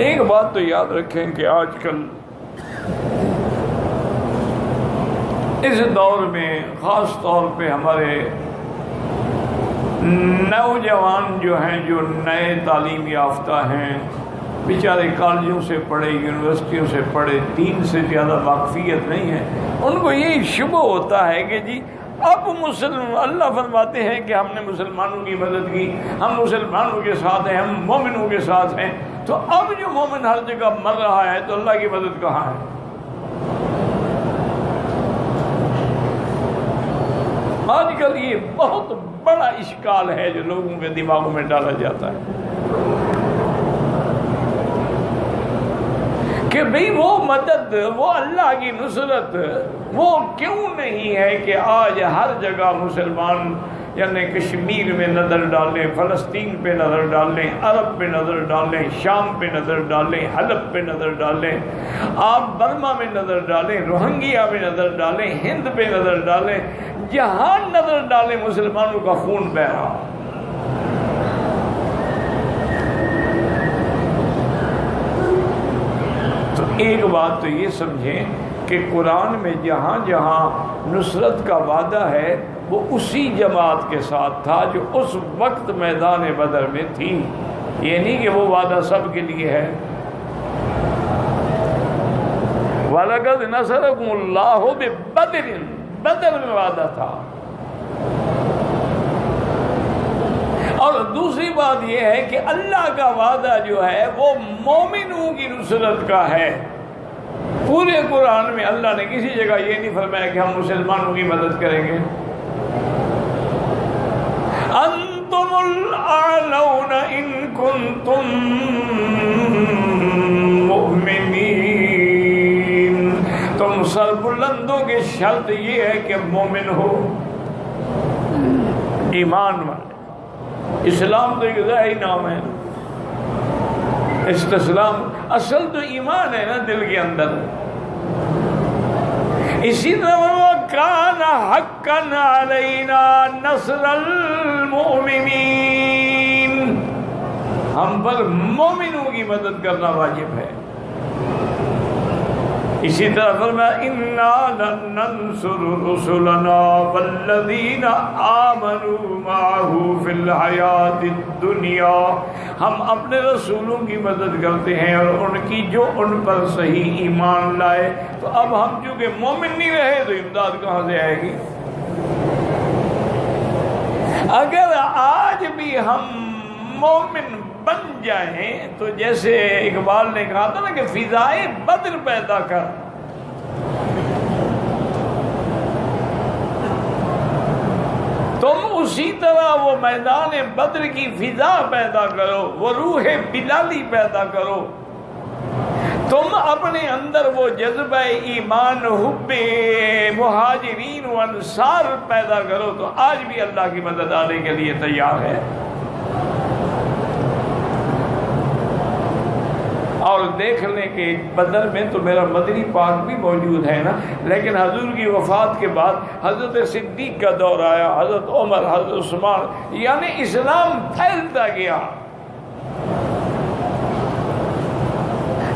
ایک بات تو یاد رکھیں کہ آج کل اس دور میں خاص طور پہ ہمارے نوجوان جو ہیں، جو نئے تعلیم یافتہ ہیں، بیچارے کالجوں سے پڑھے، یونیورسٹیوں سے پڑھے، دین سے زیادہ واقفیت نہیں ہے، ان کو یہی شبہ ہوتا ہے کہ جی اب اللہ فرماتے ہیں کہ ہم نے مسلمانوں کی مدد کی، ہم مسلمانوں کے ساتھ ہیں، ہم مومنوں کے ساتھ ہیں، تو اب جو مومن ہر جگہ مر رہا ہے تو اللہ کی مدد کہاں ہے؟ آج کل یہ بہت بڑا اشکال ہے جو لوگوں کے دماغوں میں ڈالا جاتا ہے کہ بھئی وہ مدد، وہ اللہ کی نصرت وہ کیوں نہیں ہے کہ آج ہر جگہ مسلمان، یعنی کشمیر میں نظر ڈالیں، فلسطین پہ نظر ڈالیں، عرب پہ نظر ڈالیں، شام پہ نظر ڈالیں، حلب پہ نظر ڈالیں، آپ برما میں نظر ڈالیں، روہنگیا میں نظر ڈالیں، ہند پہ نظر ڈالیں، جہاں نظر ڈالیں مسلمانوں کا خون بہہ رہا۔ تو ایک بات تو یہ سمجھیں کہ قرآن میں جہاں جہاں نصرت کا وعدہ ہے وہ اسی جماعت کے ساتھ تھا جو اس وقت میدان بدر میں تھی، یہ نہیں کہ وہ وعدہ سب کے لیے ہے۔ وَلَقَدْ نَصَرَكُمُ اللَّهُ بِبَدْرٍ، بدر میں وعدہ تھا۔ اور دوسری بات یہ ہے کہ اللہ کا وعدہ جو ہے وہ مومنوں کی نصرت کا ہے۔ پورے قرآن میں اللہ نے کسی جگہ یہ نہیں فرمایا کہ ہم مسلمانوں کی مدد کریں گے۔ انتم الاعلون ان کنتم مؤمنین، تم سربلندوں کی شرط یہ ہے کہ مومن ہو، ایمان والے۔ اسلام تو ایک ظاہری نام ہے، استسلام اصل تو ایمان ہے نا دل کے اندر۔ اسی طرح کان حقا علینا نصر المؤمنین، ہم پر مومنوں کی مدد کرنا واجب ہے۔ اسی طرح فرمایا انا لننصر رسلنا والذین آمنوا معه فی الحیات الدنیا، ہم اپنے رسولوں کی مدد کرتے ہیں اور ان کی جو ان پر صحیح ایمان لائے۔ تو اب ہم چونکہ مومن نہیں رہے تو امداد کہاں سے آئے گی؟ اگر آج بھی ہم مومن بن جائیں تو جیسے اقبال نے کہا تھا نا کہ فضائے بدر پیدا کر، تم اسی طرح وہ میدان بدر کی فضا پیدا کرو، وہ روح بلالی پیدا کرو، تم اپنے اندر وہ جذبہ ایمان، حب مہاجرین و انصار پیدا کرو، تو آج بھی اللہ کی مدد آنے کے لیے تیار ہے۔ اور دیکھ لیں کہ بدر میں تو میرا مدنی پاک بھی موجود ہے نا، لیکن حضور کی وفات کے بعد حضرت صدیق کا دور آیا، حضرت عمر، حضرت عثمان، یعنی اسلام پھیلتا گیا،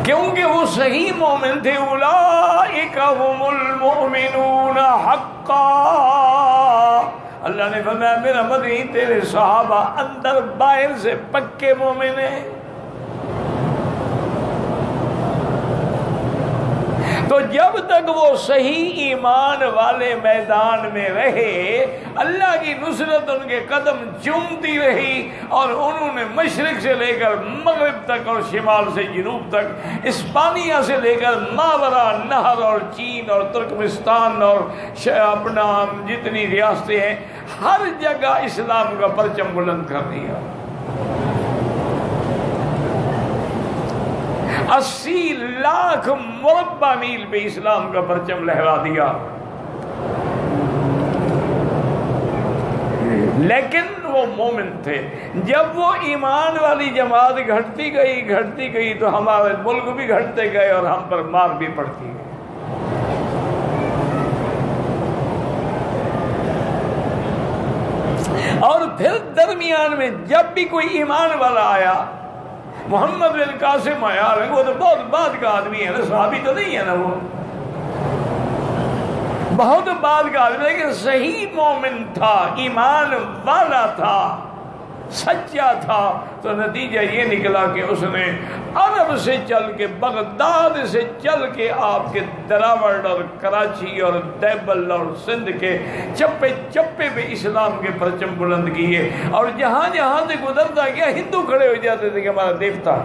کیونکہ وہ صحیح مومن تھے۔ اولئک هم المؤمنون حقا، اللہ نے فرمایا میرا مدنی تیرے صحابہ اندر باہر سے پکے مومن ہیں۔ تو جب تک وہ صحیح ایمان والے میدان میں رہے، اللہ کی نصرت ان کے قدم چومتی رہی، اور انہوں نے مشرق سے لے کر مغرب تک اور شمال سے جنوب تک، اسپانیہ سے لے کر ماورا نہر اور چین اور ترکمستان اور اپنا جتنی ریاستیں ہیں، ہر جگہ اسلام کا پرچم بلند کر دیا۔ 80 لاکھ مربع میل پہ اسلام کا پرچم لہرا دیا۔ لیکن وہ مومن تھے۔ جب وہ ایمان والی جماعت گھٹتی گئی تو ہمارے ملک بھی گھٹتے گئے اور ہم پر مار بھی پڑتی گئی۔ اور پھر درمیان میں جب بھی کوئی ایمان والا آیا محمد بن قاسم آیا، وہ تو بہت بعد کا آدمی ہے نا، صحابی تو نہیں ہے نا، وہ بہت بعد کا آدمی، لیکن صحیح مومن تھا، ایمان والا تھا، سچا تھا۔ تو نتیجہ یہ نکلا کہ اس نے عرب سے چل کے، بغداد سے چل کے آپ کے دراوڑ اور کراچی اور دیبل اور سندھ کے چپے چپے پہ اسلام کے پرچم بلند کیے، اور جہاں جہاں سے گزرتا گیا ہندو کھڑے ہو جاتے تھے کہ ہمارا دیوتا۔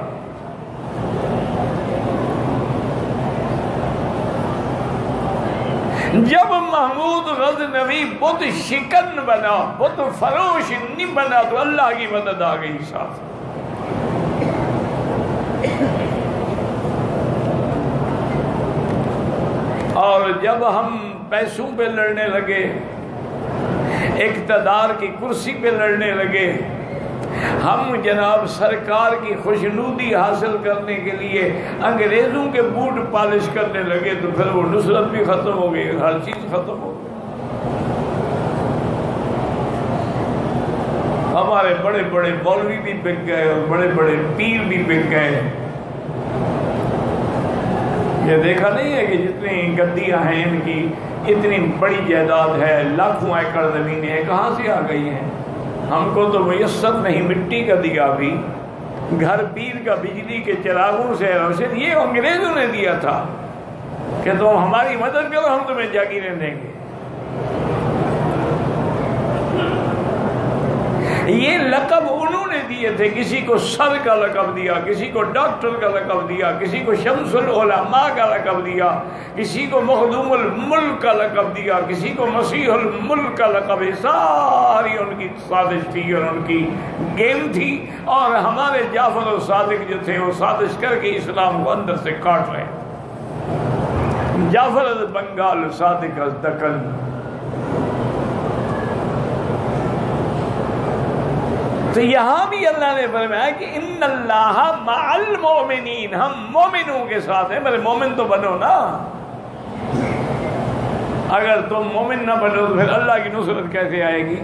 جب محمود غزنوی بت شکن بنا، بت فروش نہیں بنا، تو اللہ کی مدد آ گئی ساتھ۔ اور جب ہم پیسوں پہ لڑنے لگے، اقتدار کی کرسی پہ لڑنے لگے، ہم جناب سرکار کی خوشنودی حاصل کرنے کے لیے انگریزوں کے بوٹ پالش کرنے لگے، تو پھر وہ نصرت بھی ختم ہو گئی، ہر چیز ختم ہو گئی۔ ہمارے بڑے بڑے مولوی بھی بک گئے اور بڑے بڑے پیر بھی بک گئے۔ یہ دیکھا نہیں ہے کہ جتنی گدیاں ہیں ان کی، اتنی بڑی جائیداد ہے، لاکھوں ایکڑ زمینیں کہاں سے آ گئی ہیں؟ ہم کو تو میسر نہیں، مٹی کا دیا بھی، گھر پیر کا بجلی کے چراغوں سے روشن، یہ انگریزوں نے دیا تھا کہ تم ہماری مدد کرو، ہم تمہیں جاگیریں دیں گے۔ یہ لقب انہوں نے دیے تھے، کسی کو سر کا لقب دیا، کسی کو ڈاکٹر کا لقب دیا، کسی کو شمس العلماء کا لقب دیا، کسی کو مخدوم الملک کا لقب دیا، کسی کو مسیح الملک کا لقب۔ ساری ان کی سازش تھی اور ان کی گیم تھی، اور ہمارے جعفر الصادق جو تھے وہ سازش کر کے اسلام کو اندر سے کاٹ رہے۔ جعفر از بنگال، صادق از دکن۔ تو یہاں بھی اللہ نے فرمایا کہ ان اللہ مع المؤمنین، ہم مومنوں کے ساتھ ہیں۔ میرے مومن تو بنو نا، اگر تم مومن نہ بنو تو پھر اللہ کی نصرت کیسے آئے گی؟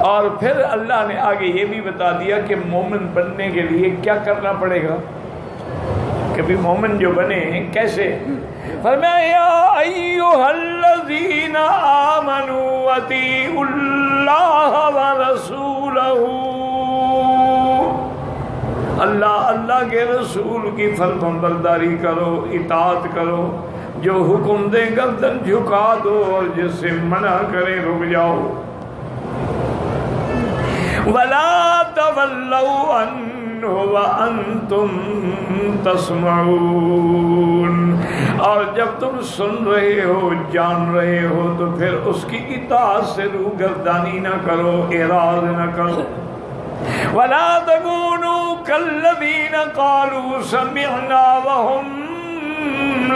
اور پھر اللہ نے آگے یہ بھی بتا دیا کہ مومن بننے کے لیے کیا کرنا پڑے گا، کہ بھی مومن جو بنے کیسے۔ فرمایا یا ایھا الذین آمنوا اطیعوا اللہ ورسولہ، اللہ کے رسول کی فرمان برداری کرو، اطاعت کرو، جو حکم دے گردن جھکا دو اور جس سے منع کرے رک جاؤ۔ ولا تولوا عنہ وانتم تسمعون، اور جب تم سن رہے ہو، جان رہے ہو، تو پھر اس کی اطاعت سے روگردانی نہ کرو، اعراض نہ کرو۔ ولا تكونوا كالذين قالوا سمعنا وهم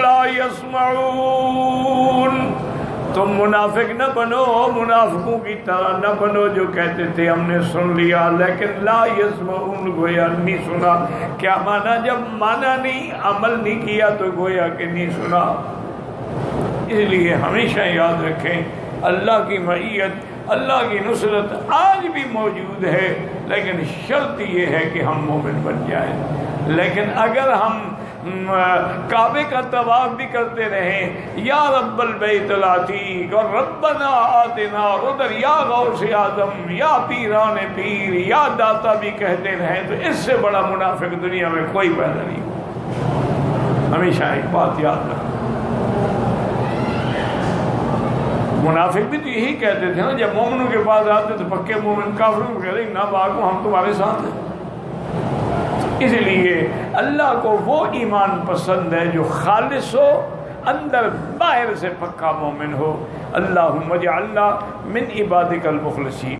لا يسمعون، تم منافق نہ بنو، منافقوں کی طرح نہ بنو جو کہتے تھے ہم نے سن لیا لیکن لا یسمعون، گویا نہیں سنا۔ کیا مانا؟ جب مانا نہیں، عمل نہیں کیا تو گویا کہ نہیں سنا۔ اس لیے ہمیشہ یاد رکھیں اللہ کی معیت، اللہ کی نصرت آج بھی موجود ہے، لیکن شرط یہ ہے کہ ہم مومن بن جائیں۔ لیکن اگر ہم کعبے کا طواف بھی کرتے رہیں، یا رب البیت العتیق اور ربنا آتنا، اور ادھر یا غوث اعظم، یا پیران پیر، یا داتا بھی کہتے رہیں، تو اس سے بڑا منافق دنیا میں کوئی پیدا نہیں ہوا۔ ہمیشہ ایک بات یاد رکھیں، منافق بھی تو یہی کہتے تھے نا، جب مومنوں کے پاس آتے تو پکے مومن کافروں کو کہتے ہیں نہ بھاگو، ہم تمہارے ساتھ ہیں۔ اس لیے اللہ کو وہ ایمان پسند ہے جو خالص ہو، اندر باہر سے پکا مومن ہو۔ اللہم اجعلنا من عبادک المخلصین۔